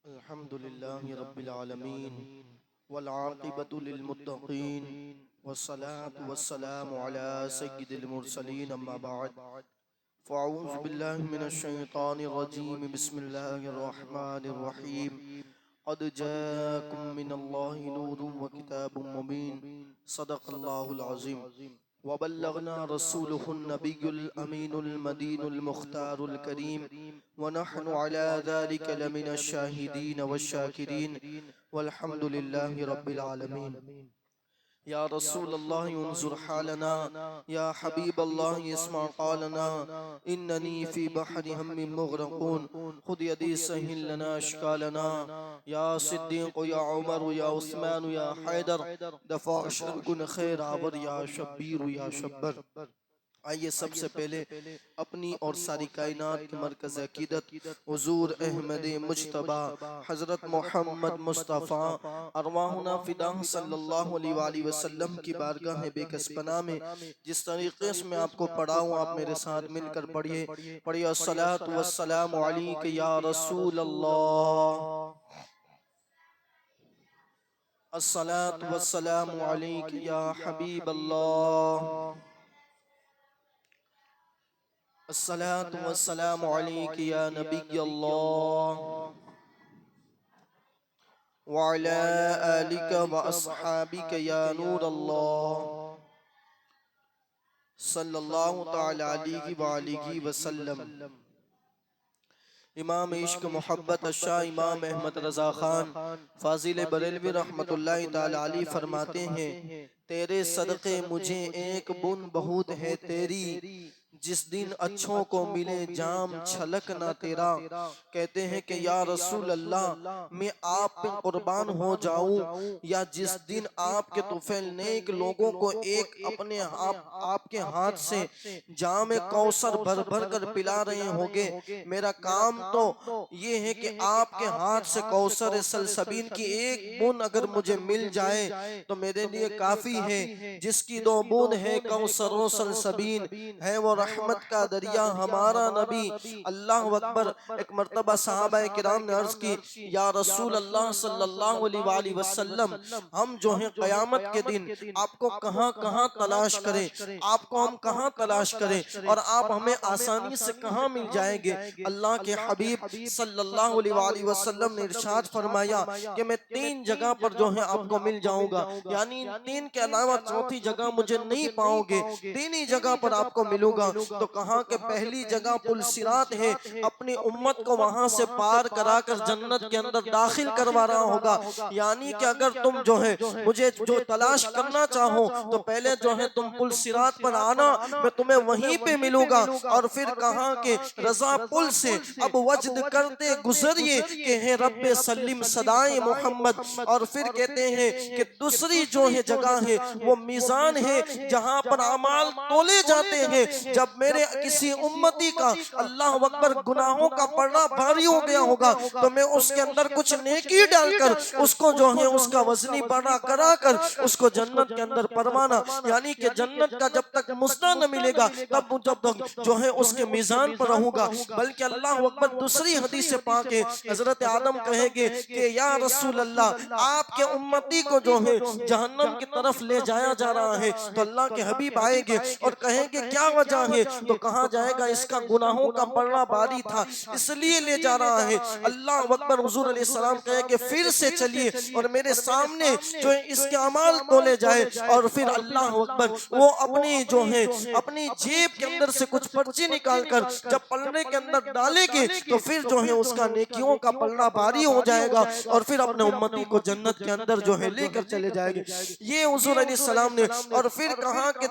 الحمد لله رب العالمين والعاقبة للمتقين والصلاة والسلام على سيد المرسلين أما بعد فأعوذ بالله من الشيطان الرجيم بسم الله الرحمن الرحيم قد جاءكم من الله نور وكتاب مبين صدق الله العظيم وبلغنا رسوله النبي الأمين المدين المختار الكريم ونحن على ذلك لمن الشاهدين والشاكرين والحمد لله رب العالمين يا رسول الله انظر حالنا يا حبيب الله اسمع قالنا إنني في بحر هم مغرقون خذ يدي سهل لنا أشكالنا يا صديق يا عمر يا عثمان يا حيدر دفع شركن خیر آور یا شبیر یا شبر. آئیے سب سے پہلے اپنی اور ساری کائنات کی مرکز عقیدت حضور احمد مجتبی حضرت محمد مصطفیٰ ارواحنا فداہ صلی اللہ علیہ وآلہ وسلم کی بارگاہ بے کس پناہ میں جس طریقے سے میں آپ کو پڑھاؤں آپ میرے ساتھ مل کر پڑھیے. الصلاۃ والسلام علیک یا رسول اللہ، الصلاۃ والسلام علیک یا حبیب اللہ، الصلاۃ والسلام علیک یا نبی اللہ وعلی آلک واصحابک یا نور اللہ صلی اللہ تعالی علیہ وآلہ وسلم. امام عشق محبت الشاہ امام احمد رضا خان فاضل بریلوی رحمت اللہ تعالی علیہ فرماتے ہیں تیرے صدقے مجھے ایک بن بہت ہے تیری، جس دن اچھوں کو ملے جام چھلک نہ تیرا. کہتے ہیں کہ یا رسول اللہ میں آپ پہ قربان ہو جاؤں یا جس دن آپ کے طفیل نیک لوگوں کو ایک اپنے آپ کے ہاتھ سے جام کوثر بھر بھر کر پلا رہے ہوگے، میرا کام تو یہ ہے کہ آپ کے ہاتھ سے کوثر سلسبیل کی ایک بون اگر مجھے مل جائے تو میرے لیے کافی ہے. جس کی دو بون ہے کوثر و سلسبیل ہے وہ رحمت کا دریا ہمارا نبی. اللہ اکبر. ایک مرتبہ صحابہ کرام نے عرض کی یا رسول اللہ صلی اللہ علیہ وآلہ وسلم ہم جو ہیں قیامت کے دن آپ کو کہاں کہاں تلاش کریں، آپ کو ہم کہاں تلاش کریں اور آپ ہمیں آسانی سے کہاں مل جائیں گے. اللہ کے حبیب صلی اللہ علیہ وآلہ وسلم نے ارشاد فرمایا کہ میں تین جگہ پر جو ہے آپ کو مل جاؤں گا، یعنی تین کے علاوہ چوتھی جگہ مجھے نہیں پاؤ گے، تین ہی جگہ پر آپ کو ملوں گا. تو کہا کہ پہلی جگہ پل صراط ہے، اپنی امت کو وہاں سے پار کرا کر جنت کے اندر داخل کروا رہا ہوگا. یعنی کہ اگر تم جو ہے مجھے جو تلاش کرنا چاہو تو پہلے جو ہے تم پل صراط پر آنا، میں تمہیں وہیں پہ ملوں گا. اور پھر کہا کہ رضا پل سے اب وجد کرتے گزریے کہ ہے رب سلم صدائے محمد. اور پھر کہتے ہیں کہ دوسری جو ہے جگہ ہے وہ میزان ہے جہاں پر اعمال تولے جاتے ہیں. جب میرے کسی امتی کا اللہ اکبر گناہوں کا پڑھنا بھاری ہو گیا ہوگا تو میں اس کے اندر کچھ نیکی ڈال کر اس کو جو ہے اس کا وزنی بڑا کرا کر اس کو جنت کے اندر پروانا، یعنی کہ جنت کا جب تک مزدہ نہ ملے گا تب جب تک جو ہے اس کے میزان پر رہوں گا. بلکہ اللہ اکبر دوسری حدیث پاک ہے حضرت آدم کہیں گے کہ یا رسول اللہ آپ کے امتی کو جو ہے جہنم کی طرف لے جایا جا رہا ہے. تو اللہ کے حبیب آئیں گے اور کہیں گے کیا وجہ ہے؟ تو کہا جائے گا اس کا گناہوں کا پڑھنا باری تھا اس لیے لے جا رہا ہے. اللہ اکبر. حضور علیہ السلام کہے کہ پھر سے چلیے اور میرے سامنے جو اس کے اعمال تولے جائے. اور پھر اللہ اکبر وہ اپنی جو ہے اپنی جیب کے اندر سے کچھ پرچی نکال کر جب پلڑے کے اندر ڈالے گے تو پھر جو ہے اس کا نیکیوں کا پلڑا باری ہو جائے گا اور پھر اپنے امتی کو جنت کے اندر جو ہے لے کر چلے جائے گے. یہ حضور علیہ السلام نے. اور پھر کہا کہ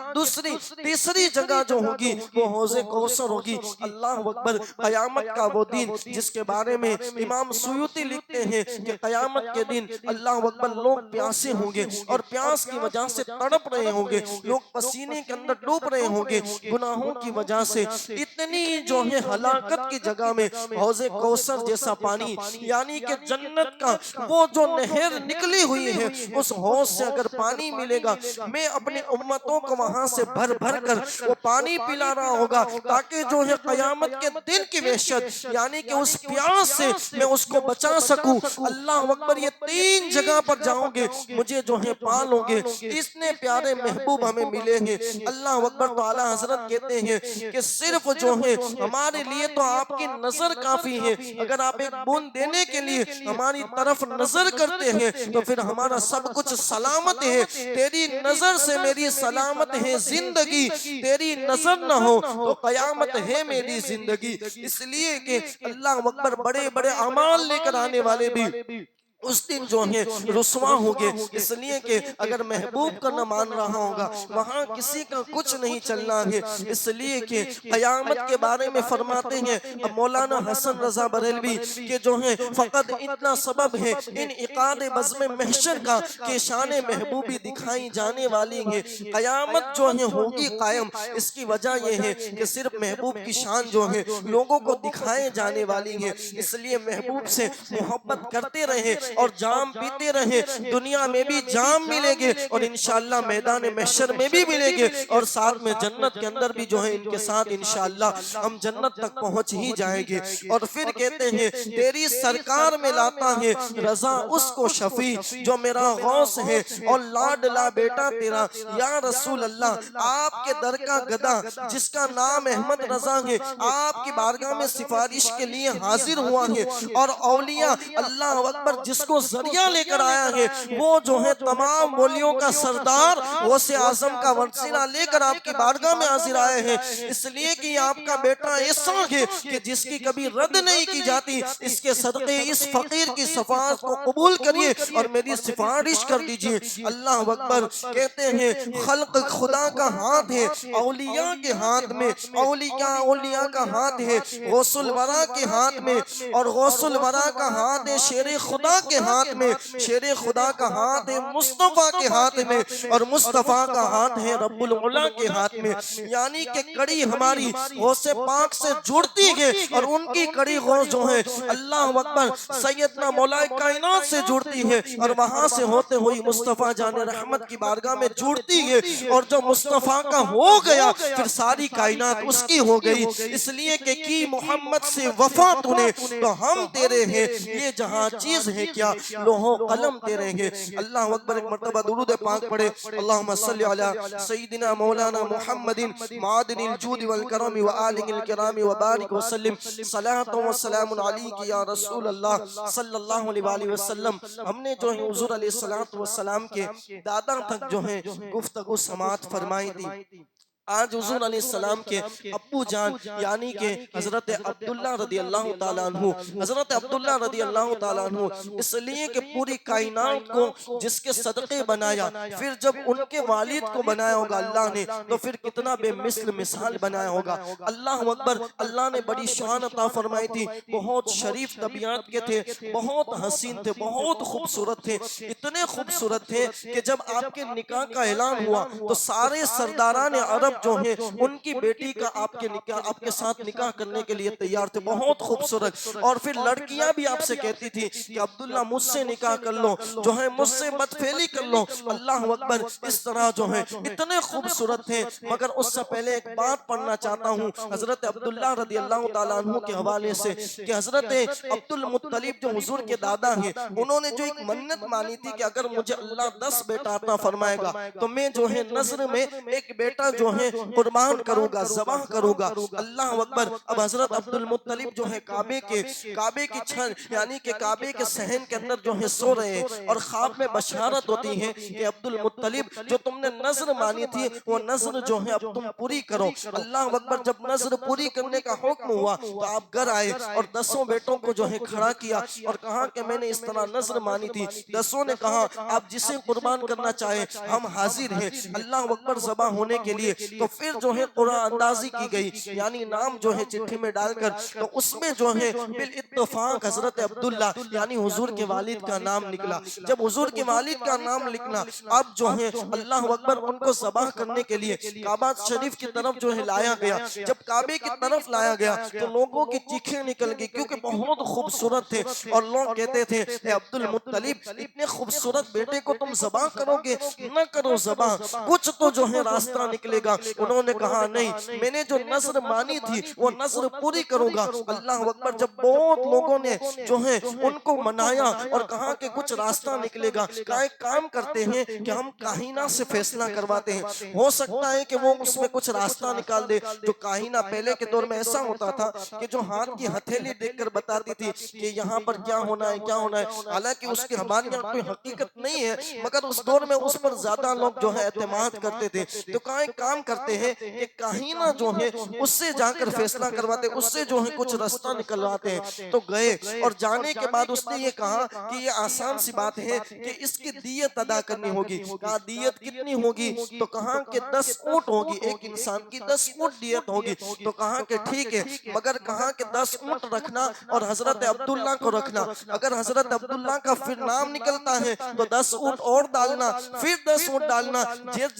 تیسری جگہ جو ہوگی وہ حوض کوثر ہوگی. اللہ اکبر. قیامت کا وہ دن جس کے بارے میں امام سیوطی لکھتے ہیں کہ قیامت کے دن اللہ اکبر لوگ پیاسے ہوں گے اور پیاس کی وجہ سے تڑپ رہے ہوں گے، لوگ پسینے کے اندر ڈوب رہے ہوں گے گناہوں کی وجہ سے. اتنی جو ہے ہلاکت کی جگہ میں حوض کوثر جیسا پانی، یعنی کہ جنت کا وہ جو نہر نکلی ہوئی ہے اس حوض سے اگر پانی ملے گا میں اپنے امتوں کو وہاں سے بھر بھر کر وہ پانی پلا رہا ہوگا تاکہ جو ہے قیامت کے دن کی وحشت یعنی کہ اس پیاس سے میں اس کو بچا سکوں۔ اللہ اکبر، یہ 3 جگہ پر جاؤں گے مجھے جو ہے پالو گے۔ اتنے پیارے محبوب ہمیں ملے ہیں۔ اللہ اکبر، تو اعلیٰ حضرت کہتے ہیں کہ صرف جو ہے ہمارے لیے تو آپ کی نظر کافی ہے۔ اگر آپ ایک بوند دینے کے لیے ہماری طرف نظر کرتے ہیں تو پھر ہمارا سب کچھ سلامت ہے۔ تیری نظر سے میری سلامت ہے زندگی، تیری نظر نہ ہو تو قیامت ہے میری زندگی۔ اس لیے کہ اللہ اکبر، بڑے بڑے اعمال لے کر آنے والے بھی اس دن جو ہے رسوا ہوگے۔ اس لیے کہ اگر محبوب کا نہ مان رہا ہوگا وہاں کسی کا کچھ نہیں چلنا ہے۔ اس لیے کہ قیامت کے بارے میں فرماتے ہیں مولانا حسن رضا بریلوی کہ جو ہے فقط اتنا سبب ہے انعقاد بزم محشر کا کہ شان محبوبی دکھائی جانے والی ہے۔ قیامت جو ہے ہوگی قائم، اس کی وجہ یہ ہے کہ صرف محبوب کی شان جو ہے لوگوں کو دکھائے جانے والی ہے۔ اس لیے محبوب سے محبت کرتے رہے اور جام پیتے رہے۔ دنیا میں بھی جام ملے گے اور انشاءاللہ میدان محشر میں بھی ملے گے، اور ساتھ میں جنت کے اندر بھی جو ہے ان کے ساتھ انشاءاللہ ہم جنت تک پہنچ ہی جائیں گے۔ اور پھر کہتے ہیں تیری سرکار میں لاتا ہے رضا اس کو شفیع جو میرا غوث ہے اور لاڈلا بیٹا تیرا یا رسول اللہ۔ آپ کے در کا گدا جس کا نام احمد رضا ہے آپ کی بارگاہ میں سفارش کے لیے حاضر ہوا ہے، اور اولیاء اللہ اکبر جس کو ذریعہ لے کر آیا ہے وہ جو ہے تمام ولیوں کا سردار غوث اعظم کا وسیلہ لے کر آپ کی بارگاہ میں حاضر آئے ہیں۔ اس لیے کہ آپ کا بیٹا ایسا ہے کہ جس کی کبھی رد نہیں کی جاتی۔ اس کے صدقے اس فقیر کی شفاعت کو قبول کریے اور میری سفارش کر دیجئے۔ اللہ اکبر، کہتے ہیں خلق خدا کا ہاتھ ہے اولیاء کے ہاتھ میں، اولیاء کا ہاتھ ہے غوث الورا کے ہاتھ میں، اور غوث الورا کا ہاتھ ہے شیر خدا کے ہاتھ میں، شیر خدا کا ہاتھ ہے مصطفیٰ کے ہاتھ میں، اور مصطفیٰ کا ہاتھ ہے رب العلا کے ہاتھ میں۔ یعنی کہ کڑی ہماری غوث پاک سے جڑتی ہے اور ان کی کڑی غوث جو ہے اللہ اکبر سیدنا مولا کائنات سے جڑتی ہے، اور وہاں سے ہوتے ہوئی مصطفیٰ جان رحمت کی بارگاہ میں جڑتی ہے، اور جو مصطفیٰ کا ہو گیا پھر ساری کائنات اس کی ہو گئی۔ اس لیے کہ کی محمد سے وفا تو نے تو ہم تیرے ہیں، یہ جہاں چیز ہے کیا لوح و قلم تیرے ہیں۔ اللہ اکبر، ایک مرتبہ درود پاک پڑھے، اللہم صلی علی سیدنا مولانا محمد معادن الجود والکرم وآلہ الکرام وبارک وسلم، صلاۃ و سلام علیک یا رسول اللہ صلی اللہ علیہ وآلہ وسلم۔ ہم نے جو ہے حضور علیہ السلام کے دادا تک جو ہے گفتگو سماعت فرمائی تھی۔ آج حضور علیہ السلام کے ابو جان یعنی کہ حضرت عبداللہ رضی اللہ تعالیٰ عنہ، حضرت عبداللہ رضی اللہ تعالیٰ عنہ اس لیے کہ پوری کائنات کو جس کے صدقے بنایا، پھر جب ان کے والد کو بنایا ہوگا اللہ نے تو پھر کتنا بے مثل مثال بنایا ہوگا۔ اللہ اکبر، اللہ نے بڑی شان عطا فرمائی تھی، بہت شریف طبیعت کے تھے، بہت حسین تھے، بہت خوبصورت تھے، اتنے خوبصورت تھے کہ جب آپ کے نکاح کا اعلان ہوا تو سارے سرداران عرب جو ہیں ان کی بیٹی کا آپ کے ساتھ نکاح کرنے کے لیے تیار تھے، بہت خوبصورت۔ اور پھر لڑکیاں بھی آپ سے کہتی تھی کہ عبداللہ مجھ سے نکاح کر لو، جو ہے مجھ سے بد پھیلی کر لو۔ اللہ اکبر، اس طرح جو ہے اتنے خوبصورت تھے۔ مگر اس سے پہلے ایک بات پڑھنا چاہتا ہوں حضرت عبداللہ رضی اللہ تعالیٰ عنہ کے حوالے سے کہ حضرت عبد المطلب جو حضور کے دادا ہیں انہوں نے جو ایک منت مانی تھی کہ اگر مجھے اللہ 10 بیٹا عطا فرمائے گا تو میں جو ہے نظر میں ایک بیٹا جو ہے قربان کروں گا، ذبح کروں گا۔ اللہ اکبر، اب حضرت عبد المطلب جو ہے کعبے کی چھت یعنی کہ کعبے کے صحن کے اندر جو ہے سو رہے ہیں، اور خواب میں بشارت ہوتی ہے کہ عبد المطلب جو تم نے نظر مانی تھی وہ نظر جو ہے اب تم پوری کرو۔ اللہ اکبر، جب نظر پوری کرنے کا حکم ہوا تو آپ گھر آئے اور 10 بیٹوں کو جو ہے کھڑا کیا اور کہا کہ میں نے اس طرح نظر مانی تھی۔ 10 نے کہا آپ جسے قربان کرنا چاہیں ہم حاضر ہیں۔ اللہ اکبر، ذبح ہونے کے لیے تو پھر جو ہے قرآن اندازی کی گئی، یعنی نام جو ہے چٹھی میں ڈال کر، تو اس میں جو ہے بالاتفاق حضرت عبداللہ یعنی حضور کے والد کا نام نکلا۔ جب حضور کے والد کا نام لکھنا، اب جو ہے اللہ اکبر ان کو ذبح کرنے کے لیے کعبہ شریف کی طرف جو ہے لایا گیا۔ جب کعبے کی طرف لایا گیا تو لوگوں کی چیخیں نکل گئی کیونکہ بہت خوبصورت تھے، اور لوگ کہتے تھے اے عبد المطلب اتنے خوبصورت بیٹے کو تم ذبح کرو گے؟ نہ کرو ذبح، کچھ تو جو ہے راستہ نکلے گا۔ انہوں نے کہا نہیں، میں نے جو نظر مانی تھی وہ نظر پوری کروں گا۔ اللہ اکبر، جب بہت لوگوں نے جو ہے ان کو منایا اور کہا کہ کچھ راستہ نکلے گا، کہا ایک کام کرتے ہیں کہ ہم کاہینہ سے فیصلہ کرواتے ہیں، ہو سکتا ہے کہ وہ اس میں کچھ راستہ نکال دے۔ جو کاہینہ پہلے کے دور میں ایسا ہوتا تھا کہ جو ہاتھ کی ہتھیلی دیکھ کر بتاتی تھی کہ یہاں پر کیا ہونا ہے کیا ہونا ہے، حالانکہ اس کی ہمارے یہاں کوئی حقیقت نہیں ہے، مگر اس دور میں اس پر زیادہ لوگ جو ہے اعتماد کرتے تھے۔ تو کہا ایک کام کرتے ہیں کہ کاہینہ جو ہے اس سے جا کر فیصلہ کرواتے، اس سے جو ہے کچھ راستہ نکلواتے ہیں۔ تو گئے اور جانے کے بعد اس نے یہ کہا کہ یہ آسان سی بات ہے کہ اس کی دیت ادا کرنی ہوگی۔ کہا دیت کتنی ہوگی؟ تو کہا کہ 10 اونٹ ہوگی، ایک انسان کی 10 اونٹ دیت ہوگی۔ تو کہا کہ ٹھیک ہے، مگر کہا کہ 10 اونٹ رکھنا اور حضرت عبداللہ کو رکھنا، اگر حضرت عبداللہ کا پھر نام نکلتا ہے تو 10 اونٹ اور ڈالنا، پھر 10 اونٹ ڈالنا،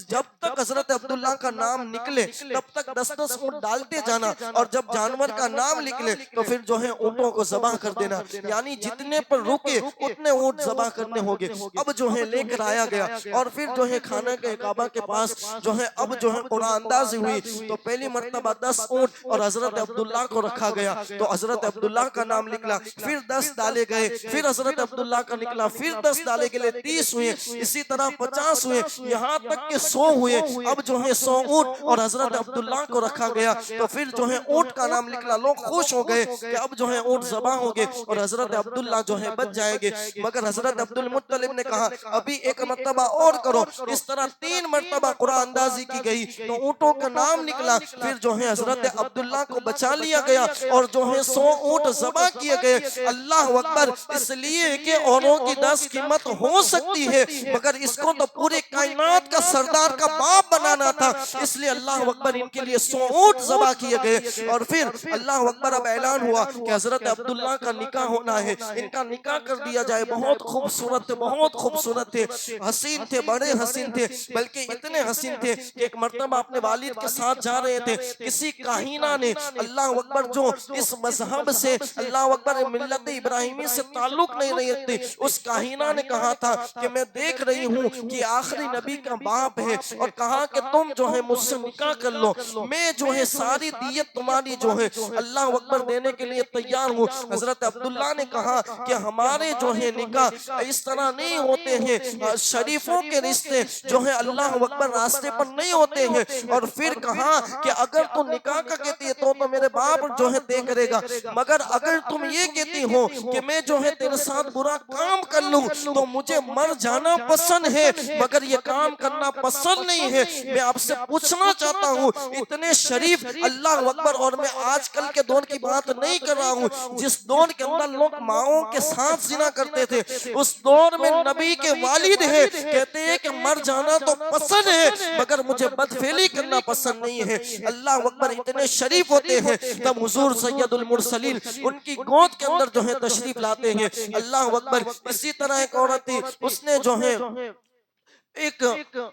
جب تک حضرت عبداللہ کا نام نکلے تب تک 10 اونٹ ڈالتے جانا، اور جب جانور کا نام نکلے تو پھر جو ہے اونٹوں کو ذبح کر دینا، یعنی جتنے پر رکے اتنے اونٹ ذبح کرنے ہوگے۔ اب جو ہے لے کر آیا گیا اور پھر جو ہے خانہ کعبہ کے پاس جو ہے اب جو ہے قرآن اندازی ہوئی، تو پہلی مرتبہ 10 اونٹ اور حضرت عبداللہ کو رکھا گیا، تو حضرت عبداللہ کا نام نکلا، پھر 10 ڈالے گئے، پھر حضرت عبداللہ کا نکلا، پھر 10 ڈالے گئے، 30 ہوئے، اسی طرح 50 ہوئے، یہاں تک کہ 100 ہوئے۔ اب جو ہے 100 اونٹ اور حضرت عبداللہ کو رکھا گیا، تو پھر جو ہے اونٹ کا نام نکلا، لوگ خوش ہو گئے کہ اب جو ہے اونٹ ذبح ہوں گے اور حضرت عبداللہ جو ہے بچ جائیں گے۔ مگر حضرت عبدالمطلب نے کہا ابھی ایک مرتبہ اور کرو، اس طرح 3 مرتبہ قرآن اندازی کی گئی، تو اونٹوں کا نام نکلا، پھر جو ہے حضرت عبداللہ کو بچا لیا گیا اور جو ہے 100 اونٹ ذبح کیے گئے۔ اللہ اکبر، اس لیے کہ اوروں کی 10 قیمت ہو سکتی ہے، مگر اس کو تو پورے کائنات کا سردار کا باپ بنانا تھا، اس لیے اللہ اکبر ان کے لیے 100 اونٹ ذبح کیے گئے۔ اور پھر اللہ اکبر اب اعلان ہوا کہ حضرت عبداللہ کا نکاح ہونا ہے، ان کا نکاح کر دیا جائے۔ بہت خوبصورت تھے، بہت خوبصورت تھے، حسین تھے، بڑے حسین تھے، بلکہ اتنے حسین تھے کہ ایک مرتبہ اپنے والد کے ساتھ جا رہے تھے، کسی کاہینہ نے اللہ اکبر جو اس مذہب سے اللہ اکبر ملت ابراہیمی سے تعلق نہیں رکھتے، اس کاہینہ نے کہا تھا کہ میں دیکھ رہی ہوں کہ آخری نبی کا باپ ہے، اور کہا کہ تم جو ہے مجھ سے نکاح کر لو، میں جو ہے ساری دیت تمہاری جو ہے اللہ اکبر دینے کے لیے تیار ہوں۔ حضرت عبداللہ نے کہا کہ ہمارے جو ہے نکاح اس طرح نہیں ہوتے ہیں، شریفوں کے رشتے جو ہے اللہ اکبر راستے پر نہیں ہوتے ہیں۔ اور پھر کہا کہ اگر تو نکاح کا کہتی ہے تو میرے باپ جو ہے طے کرے گا، مگر اگر تم یہ کہتی ہو کہ میں جو ہے تیرے ساتھ برا کام کر لوں تو مجھے مر جانا پسند ہے، مگر یہ کام کرنا پسند نہیں ہے۔ میں آپ سے پوچھنا چاہتا ہوں، اتنے شریف اللہ اکبر، اور میں آج کل کے دور کی بات نہیں کر رہا ہوں، جس دور کے اندر لوگ ماؤں کے ساتھ زنا کرتے تھے، اس دور میں نبی کے والد ہیں، کہتے ہیں کہ مر جانا تو پسند ہے مگر مجھے بدفعلی کرنا پسند نہیں ہے۔ اللہ اکبر، اتنے شریف ہوتے ہیں، تب حضور سید المرسلین ان کی گود کے اندر جو ہے تشریف لاتے ہیں۔ اللہ اکبر، اسی طرح ایک عورت تھی، اس نے جو ہے ایک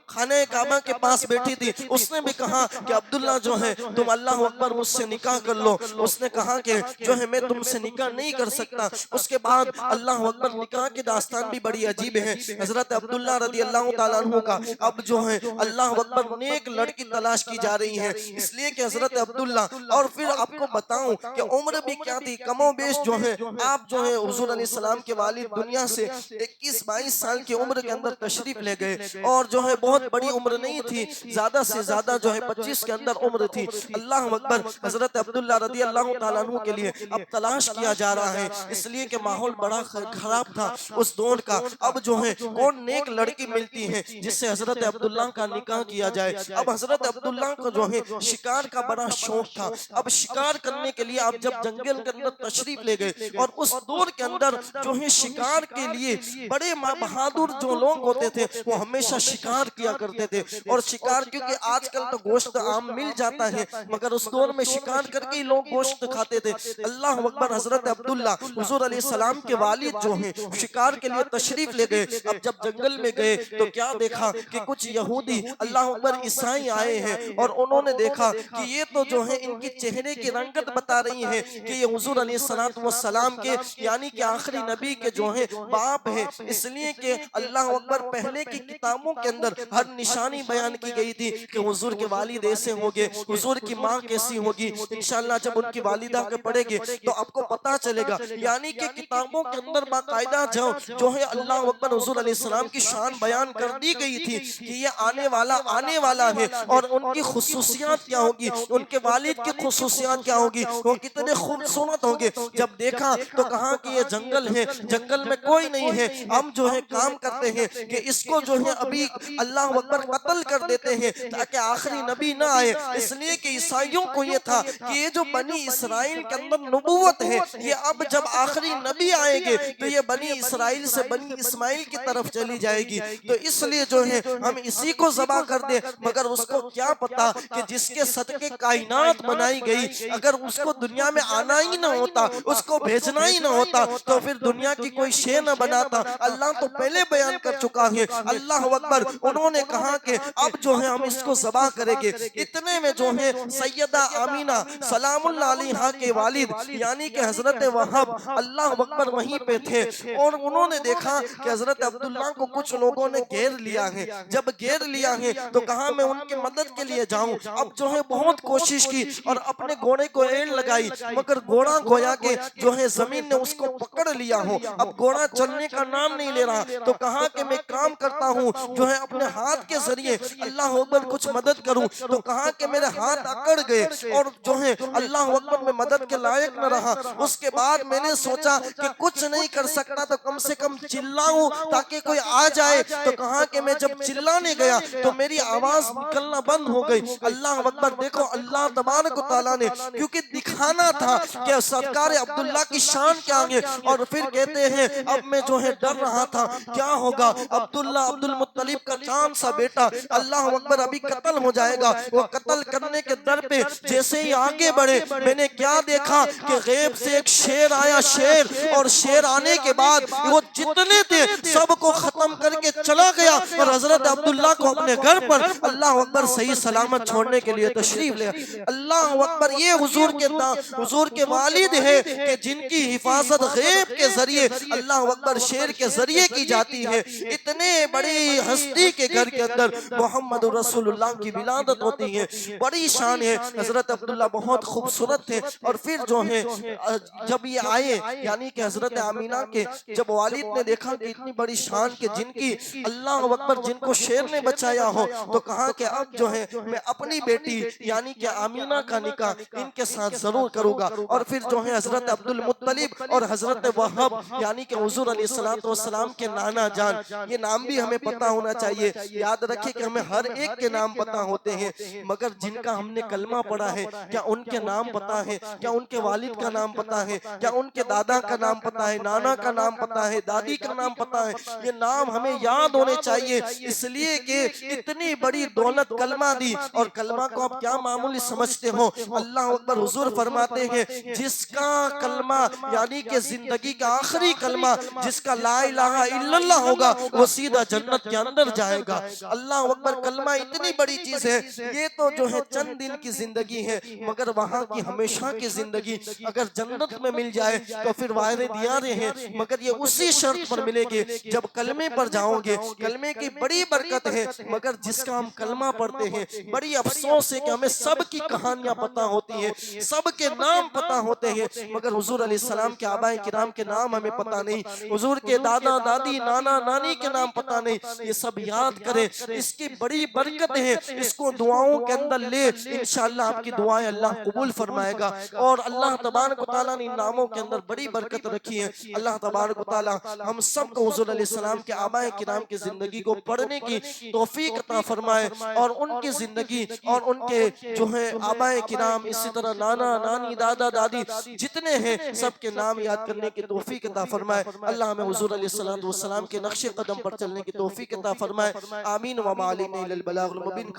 خانہ کعبہ کے پاس بیٹھی تھی، اس نے بھی کہا کہ عبداللہ جو ہے تم اللہ اکبر مجھ سے نکاح کر لو۔ اس نے کہا کہ جو ہے میں تم سے نکاح نہیں کر سکتا۔ اس کے بعد اللہ اکبر نکاح کی داستان بھی بڑی عجیب ہے حضرت عبداللہ رضی اللہ تعالیٰ عنہ کا۔ اب جو ہے اللہ اکبر نیک لڑکی تلاش کی جا رہی ہے، اس لیے کہ حضرت عبداللہ، اور پھر آپ کو بتاؤں کہ عمر بھی کیا تھی، کم و بیش جو ہے آپ جو ہے حضور علیہ السلام کے والد دنیا سے 21-22 سال کی عمر کے اندر تشریف لے گئے، اور جو ہے بہت بڑی عمر نہیں تھی، زیادہ سے زیادہ جو ہے 25 کے اندر عمر تھی۔ اللہ اکبر، حضرت عبداللہ رضی اللہ تعالیٰ عنہ کے لیے اب تلاش کیا جا رہا ہے، اس لیے کہ ماحول بڑا خراب تھا اس دور کا۔ اب جو ہے کون نیک لڑکی ملتی ہے جس سے حضرت عبداللہ کا نکاح کیا جائے۔ اب حضرت عبداللہ کو جو ہے شکار کا بڑا شوق تھا، اب شکار کرنے کے لیے آپ جب جنگل کے اندر تشریف لے گئے، اور اس دور کے اندر جو ہے شکار کے لیے بڑے بہادر جو لوگ ہوتے تھے وہ ہمیشہ شکار کیا کرتے تھے، اور شکار کیونکہ آج کل تو گوشت عام مل جاتا ہے، مگر اس دور میں شکار کر کے لوگ گوشت کھاتے تھے۔ اللہ اکبر، حضرت عبداللہ حضور علیہ السلام کے والد جو ہیں شکار کے لیے تشریف لے گئے۔ اب جب جنگل میں گئے تو کیا دیکھا کہ کچھ یہودی اللہ اکبر عیسائی آئے ہیں، اور انہوں نے دیکھا کہ یہ تو جو ہے ان کی چہرے کی رنگت بتا رہی ہے کہ یہ حضور علیہ السلام کے یعنی کہ آخری نبی کے جو ہے باپ ہیں، اس لیے کہ اللہ اکبر پہلے کی کتاب کتابوں کے اندر ہر نشانی بیان کی گئی تھی کہ حضور کے والد ایسے ہوں گے، حضور کی ماں کیسی ہوگی. انشاءاللہ جب ان کی والدہ کے پڑھیں گے تو آپ کو پتا چلے گا. یعنی کہ کتابوں کے اندر باقاعدہ جو ہے اللہ اکبر حضور علیہ السلام کی شان بیان کر دی گئی تھی کہ یہ آنے والا ہے اور ان کی خصوصیات کیا ہوگی، ان کے والد کی خصوصیات کیا ہوگی، وہ کتنے خوبصورت ہوں گے. جب دیکھا تو کہا کہ یہ جنگل ہے، جنگل میں کوئی نہیں ہے، ہم جو ہے کام کرتے ہیں کہ اس کو جو ہے ابھی اللہ اکبر قتل کر دیتے ہیں تاکہ آخری نبی نہ آئے. اس لیے کہ عیسائیوں کو یہ تھا کہ یہ جو بنی اسرائیل کے اندر نبوت ہے، یہ اب جب آخری نبی آئیں گے تو یہ بنی اسرائیل سے بنی اسماعیل کی طرف چلی جائے گی. تو اس لیے جو ہے ہم اسی کو ذبح کر دیں. مگر اس کو کیا پتا کہ جس کے صدقے کائنات بنائی گئی، اگر اس کو دنیا میں آنا ہی نہ ہوتا، اس کو بھیجنا ہی نہ ہوتا تو پھر دنیا کی کوئی شے نہ بناتا. اللہ تو پہلے بیان کر چکا ہے. اللہ اکبر. انہوں نے کہا کہ اب جو ہے ہم اس کو ذبح کریں گے. اتنے میں جو ہے سیدہ آمینہ سلام اللہ علیہا کے والد یعنی کہ حضرت وہب اللہ اکبر وہیں پہ تھے، اور انہوں نے دیکھا کہ حضرت عبداللہ کو کچھ لوگوں نے گھیر لیا ہے. جب گھیر لیا ہے تو کہا میں ان کی مدد کے لیے جاؤں. اب جو ہے بہت کوشش کی اور اپنے گھوڑے کو ایڑ لگائی، مگر گھوڑا گویا کہ جو ہے زمین نے اس کو پکڑ لیا ہو. اب گھوڑا چلنے کا نام نہیں لے رہا. تو کہا کہ میں کام کرتا ہوں جو ہے اپنے ہاتھ کے ذریعے اللہ اکبر کچھ مدد کروں. تو کہا کہ میرے ہاتھ اکڑ گئے اور جو ہے اللہ اکبر میں مدد کے لائق نہ رہا. اس کے بعد میں نے سوچا کہ کچھ نہیں کر سکتا تو کم سے کم چلاؤں تاکہ کوئی آ جائے. تو کہا کہ میں جب چلانے گیا تو میری آواز نکلنا بند ہو گئی. اللہ اکبر. دیکھو اللہ تبارک و تعالیٰ نے کیونکہ دکھانا تھا کہ سرکار عبداللہ کی شان کیا ہے. اور پھر کہتے ہیں اب میں جو ہے ڈر رہا تھا کیا ہوگا. عبداللہ عبد المطلب کا چاند سا بیٹا اللہ اکبر ابھی قتل ہو جائے گا. وہ قتل کرنے کے در پہ جیسے ہی آگے بڑھے میں نے کیا دیکھا کہ غیب سے ایک شیر آیا. شیر. اور شیر آنے کے بعد وہ جتنے تھے سب کو ختم کر کے چلا گیا اور حضرت عبداللہ کو اپنے گھر پر اللہ اکبر صحیح سلامت چھوڑنے کے لیے تشریف لے. اللہ اکبر. یہ حضور کے والد ہے کہ جن کی حفاظت غیب کے ذریعے اللہ اکبر شیر کے ذریعے کی جاتی ہے. اتنے بڑی ہستی کے گھر کے اندر محمد رسول اللہ کی ولادت ہوتی ہے. بڑی شان ہے. حضرت عبداللہ بہت خوبصورت تھے. اور پھر جو ہے جب یہ آئے یعنی کہ حضرت آمینہ کے جب والد نے دیکھا کہ اتنی بڑی شان کے جن کی اللہ اکبر جن کو شیر نے بچایا ہو، تو کہا کہ اب جو ہے میں اپنی بیٹی یعنی کہ آمینہ کا نکاح ان کے ساتھ ضرور کروں گا. اور پھر جو ہے حضرت عبد المطلب اور حضرت وہب یعنی کہ حضور علیہ السلام کے نانا جان. یہ نام بھی ہمیں پتا ہونا چاہیے. یاد رکھیں کہ ہمیں ہر ایک کے نام پتا ہوتے ہیں، مگر جن کا ہم نے کلمہ پڑھا ہے کیا ان کے نام پتا ہے؟ کیا ان کے والد کا نام پتا ہے؟ کیا ان کے دادا کا نام پتا ہے؟ نانا کا نام پتا ہے؟ دادی کا نام پتا ہے؟ یہ نام ہمیں یاد ہونے چاہیے، اس لیے کہ اتنی بڑی دولت کلمہ دی. اور کلمہ کو آپ کیا معمولی سمجھتے ہو؟ اللہ اکبر. حضور فرماتے ہیں جس کا کلمہ یعنی کہ زندگی کا آخری کلمہ جس کا لا الہ الا اللہ ہوگا وہ سیدھا جنت کے اندر جائے گا. اللہ اکبر. کلمہ اتنی بڑی چیز ہے. یہ تو جو ہے چند دن کی زندگی ہے، مگر وہاں کی ہمیشہ کی زندگی اگر جنت میں مل جائے تو پھر وعدے دیارے ہیں، مگر یہ اسی شرط پر ملے گے جب کلمے پر جاؤ گے. کلمے کی بڑی برکت ہے، مگر جس کا ہم کلمہ پڑھتے ہیں بڑی افسوس ہے کہ ہمیں سب کی کہانیاں پتا ہوتی ہیں، سب کے نام پتا ہوتے ہیں، مگر حضور علیہ السلام کے آباء کرام کے نام ہمیں پتا نہیں، حضور کے دادا دادی نانا نانی کے نام پتا نہیں. یہ سب یاد کریں، اس کی بڑی برکت ہے. اس کو دعاؤں کے اندر لے، انشاءاللہ آپ کی دعائیں اللہ قبول فرمائے گا. اور اللہ تبارک و تعالیٰ نے ان ناموں کے اندر بڑی برکت رکھی ہے. اللہ تبارک و تعالیٰ ہم سب کو حضور علیہ السلام کے آباء کرام کی زندگی کو پڑھنے کی توفیق عطا فرمائے، اور ان کی زندگی اور ان کے جو ہے آباء کرام اسی طرح نانا نانی دادا دادی جتنے ہیں سب کے نام یاد کرنے کی توفیق عطا فرمائے. اللہ ہمیں حضور علیہ السلام کے نقش قدم پر چلنے کی توفیق عطا فرمائے. آمین. وما علینا الا البلاغ المبین.